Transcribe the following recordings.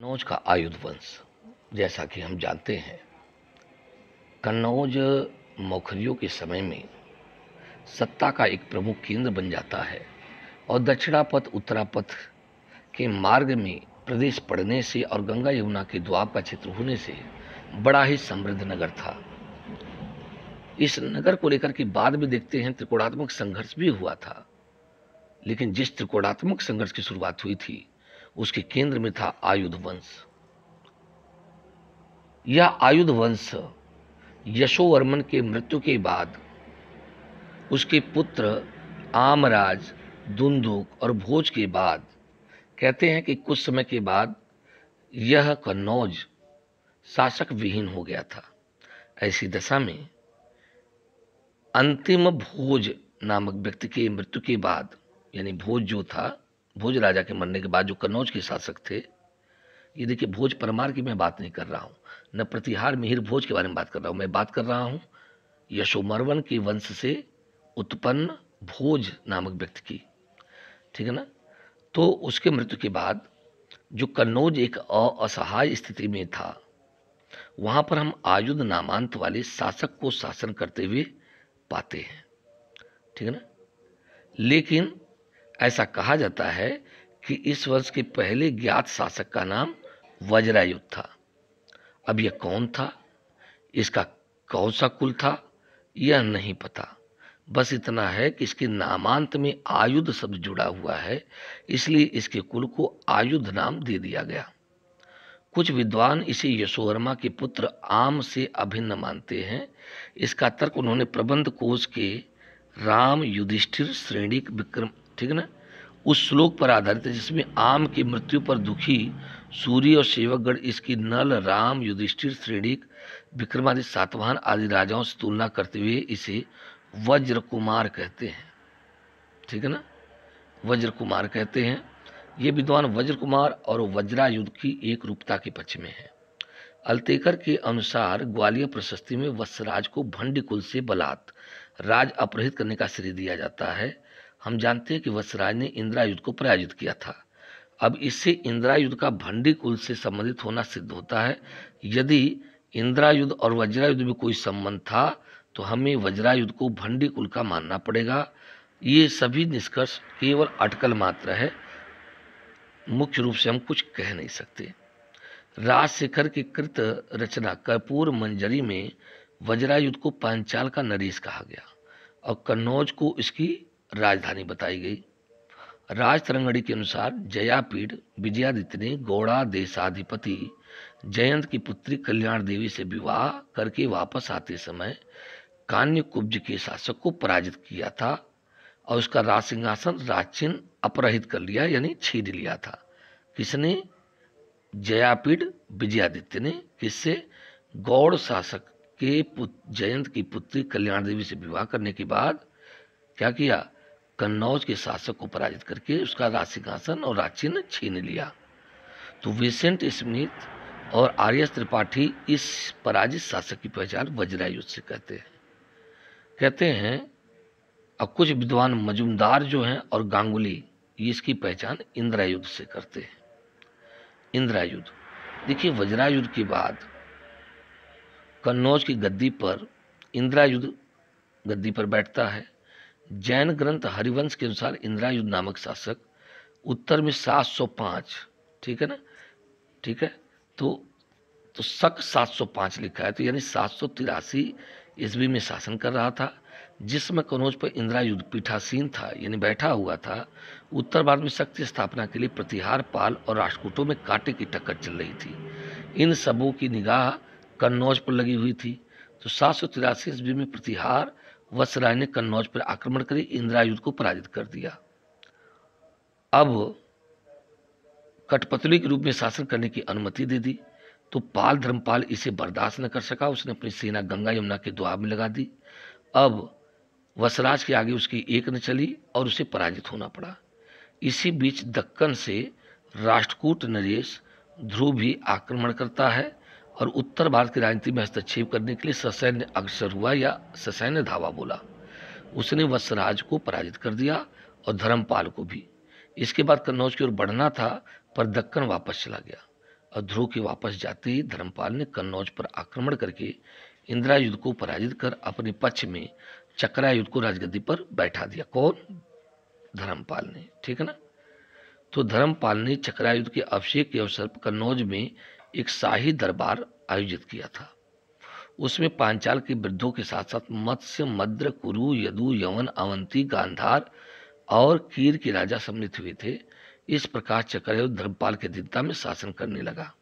कन्नौज का आयुध वंश, जैसा कि हम जानते हैं, कन्नौज मौखरियों के समय में सत्ता का एक प्रमुख केंद्र बन जाता है और दक्षिणापथ उत्तरापथ के मार्ग में प्रदेश पड़ने से और गंगा यमुना के द्वाब का क्षेत्र होने से बड़ा ही समृद्ध नगर था। इस नगर को लेकर के बाद में देखते हैं त्रिकोणात्मक संघर्ष भी हुआ था, लेकिन जिस त्रिकोणात्मक संघर्ष की शुरुआत हुई थी उसके केंद्र में था आयुध वंश। यह आयुध वंश यशोवर्मन के मृत्यु के बाद उसके पुत्र आमराज, दुंदुक और भोज के बाद कहते हैं कि कुछ समय के बाद यह कन्नौज शासक विहीन हो गया था। ऐसी दशा में अंतिम भोज नामक व्यक्ति के मृत्यु के बाद, यानी भोज जो था, भोज राजा के मरने के बाद जो कन्नौज के शासक थे, ये देखिए भोज परमार की मैं बात नहीं कर रहा हूँ, न प्रतिहार मिहिर भोज के बारे में बात कर रहा हूँ, मैं बात कर रहा हूँ यशोवर्मन के वंश से उत्पन्न भोज नामक व्यक्ति की, ठीक है ना। तो उसके मृत्यु के बाद जो कन्नौज एक असहाय स्थिति में था, वहां पर हम आयुध नामांत वाले शासक को शासन करते हुए पाते हैं, ठीक है ना। लेकिन ऐसा कहा जाता है कि इस वंश के पहले ज्ञात शासक का नाम वज्रायुध था। अब यह कौन था, इसका कौन सा कुल था, यह नहीं पता। बस इतना है कि इसके नामांत में आयुध शब्द जुड़ा हुआ है, इसलिए इसके कुल को आयुध नाम दे दिया गया। कुछ विद्वान इसे यशोवर्मा के पुत्र आम से अभिन्न मानते हैं। इसका तर्क उन्होंने प्रबंध कोश के राम युधिष्ठिर श्रेणी विक्रम, ठीक है ना, उस श्लोक पर आधारित है जिसमें आम की मृत्यु पर दुखी सूर्य और सेवकगण इसकी नल, राम, युधिष्ठिर, श्रेणी विक्रमादित्य सातवाहन आदि राजाओं से तुलना करते हुए इसे वज्र कुमार कहते हैं, ठीक है ना, वज्र कुमार कहते हैं। ये विद्वान वज्र कुमार और वज्रायुध की एक रूपता के पक्ष में है। अल्तेकर के अनुसार ग्वालियर प्रशस्ति में वत्सराज को भंडी कुल से बलात् राज अपहृत करने का श्रेय दिया जाता है। हम जानते हैं कि वत्सराज ने इंद्रायुध को पराजित किया था। अब इससे इंद्रायुध का भंडी कुल से संबंधित होना सिद्ध होता है। यदि इंद्रायुध और वज्रायुध में कोई संबंध था तो हमें वज्रायुध को भंडी कुल का मानना पड़ेगा। ये सभी निष्कर्ष केवल अटकल मात्र है, मुख्य रूप से हम कुछ कह नहीं सकते। राजशेखर की कृत रचना कर्पूर मंजरी में वज्रायुध को पांचाल का नरेश कहा गया और कन्नौज को इसकी राजधानी बताई गई। राजतरंगड़ी के अनुसार जयापीड़ विजयादित्य ने गौड़ा देशाधिपति जयंत की पुत्री कल्याण देवी से विवाह करके वापस आते समय कान्यकुब्ज के शासक को पराजित किया था और उसका राज सिंहासन राजचिन्ह अपहरित कर लिया, यानी छीन लिया था। किसने? जयापीड़ विजयादित्य ने। किससे? गौड़ शासक के जयंत की पुत्री कल्याण देवी से विवाह करने के बाद क्या किया? कन्नौज के शासक को पराजित करके उसका राज सिंहासन और राजचिन्ह छीन लिया। तो विसेंट स्मिथ और आर्यस त्रिपाठी इस पराजित शासक की पहचान वज्रायुध से कहते हैं। अब कुछ विद्वान मजुमदार जो हैं और गांगुली, ये इसकी पहचान इंद्रायुध से करते हैं। इंद्रायुध, देखिए वज्रायुध के बाद कन्नौज की गद्दी पर इंद्रायुध गद्दी पर बैठता है। जैन ग्रंथ हरिवंश के अनुसार इंद्रायुध नामक शासक उत्तर में 705, ठीक है ना, ठीक है, तो शक 705 लिखा है, तो यानी 783 ईस्वी में शासन कर रहा था, जिसमें कन्नौज पर इंद्रायुध पीठासीन था, यानी बैठा हुआ था। उत्तर भारत में शक्ति स्थापना के लिए प्रतिहार, पाल और राष्ट्रकूटों में कांटे की टक्कर चल रही थी। इन सबों की निगाह कन्नौज पर लगी हुई थी। तो 783 ईस्वी में प्रतिहार वत्सराज ने कन्नौज पर आक्रमण कर इंद्रायुध को पराजित कर दिया। अब कठपुतली के रूप में शासन करने की अनुमति दे दी, तो पाल धर्मपाल इसे बर्दाश्त न कर सका। उसने अपनी सेना गंगा यमुना के द्वाब में लगा दी। अब वत्सराज के आगे उसकी एक न चली और उसे पराजित होना पड़ा। इसी बीच दक्कन से राष्ट्रकूट नरेश ध्रुव भी आक्रमण करता है और उत्तर भारत की राजनीति में हस्तक्षेप करने के लिए ससैन्य अग्रसर हुआ या ससैन्य धावा बोला। उसने वत्सराज को पराजित कर दिया और धर्मपाल को भी। इसके बाद कन्नौज की ओर बढ़ना था, पर दक्कन वापस चला गया। और ध्रुव के वापस जाते ही धर्मपाल ने कन्नौज पर आक्रमण करके इंद्रायुध को पराजित कर अपने पक्ष में चक्रायुध को राजगद्दी पर बैठा दिया। कौन? धर्मपाल ने। ठीक है ना। तो धर्मपाल ने चक्रायुध के अभिषेक के अवसर पर कन्नौज में एक शाही दरबार आयोजित किया था। उसमें पांचाल के वृद्धों के साथ साथ मत्स्य, मद्र, कुरु, यदु, यवन, अवंती, गांधार और कीर के राजा सम्मिलित हुए थे। इस प्रकार चक्रायुध धर्मपाल के अधीनता में शासन करने लगा।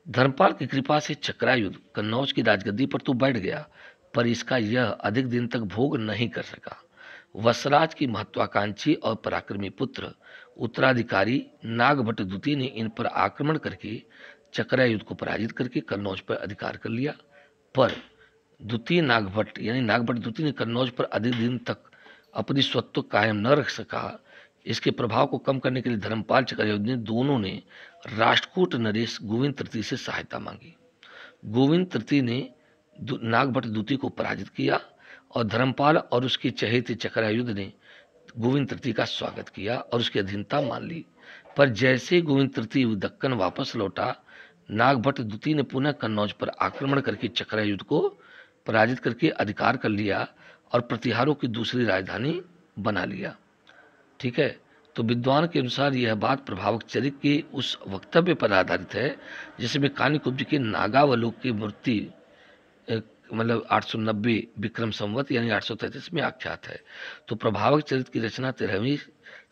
धर्मपाल की कृपा से चक्रायुध कन्नौज की राजगद्दी पर तो बैठ गया, पर इसका यह अधिक दिन तक भोग नहीं कर सका। वसराज की महत्वाकांक्षी और पराक्रमी पुत्र उत्तराधिकारी नागभट्ट द्वितीय ने इन पर आक्रमण करके चक्रायुध को पराजित करके कन्नौज पर अधिकार कर लिया। पर द्वितीय नागभट्ट यानी नागभट्ट द्वितीय ने कन्नौज पर अधिक दिन तक अपनी स्वत्व कायम न रख सका। इसके प्रभाव को कम करने के लिए धर्मपाल चक्रायुध ने दोनों ने राष्ट्रकूट नरेश गोविंद तृतीय से सहायता मांगी। गोविंद तृतीय ने नागभट्ट द्वितीय को पराजित किया और धर्मपाल और उसके चहेते चक्रायुध ने गोविंद तृतीय का स्वागत किया और उसकी अधीनता मान ली। पर जैसे गोविंद तृतीय दक्कन वापस लौटा, नागभट्ट द्वितीय ने पुनः कन्नौज पर आक्रमण करके चक्रायुध को पराजित करके अधिकार कर लिया और प्रतिहारों की दूसरी राजधानी बना लिया। ठीक है। तो विद्वान के अनुसार यह बात प्रभावक चरित्र के उस वक्तव्य पर आधारित है जिसमें कानिकुब्ज के नागावलोक की मूर्ति मतलब 890 विक्रम संवत यानी 833 में आख्यात है। तो प्रभावक चरित्र की रचना 13वीं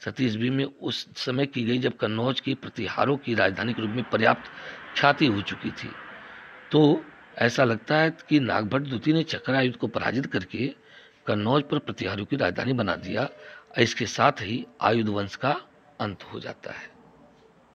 शती ईस्वी में उस समय की गई जब कन्नौज की प्रतिहारों की राजधानी के रूप में पर्याप्त ख्याति हो चुकी थी। तो ऐसा लगता है कि नागभट्ट द्वितीय ने चक्रायुध को पराजित करके कन्नौज पर प्रतिहारों की राजधानी बना दिया। इसके साथ ही आयुध वंश का अंत हो जाता है।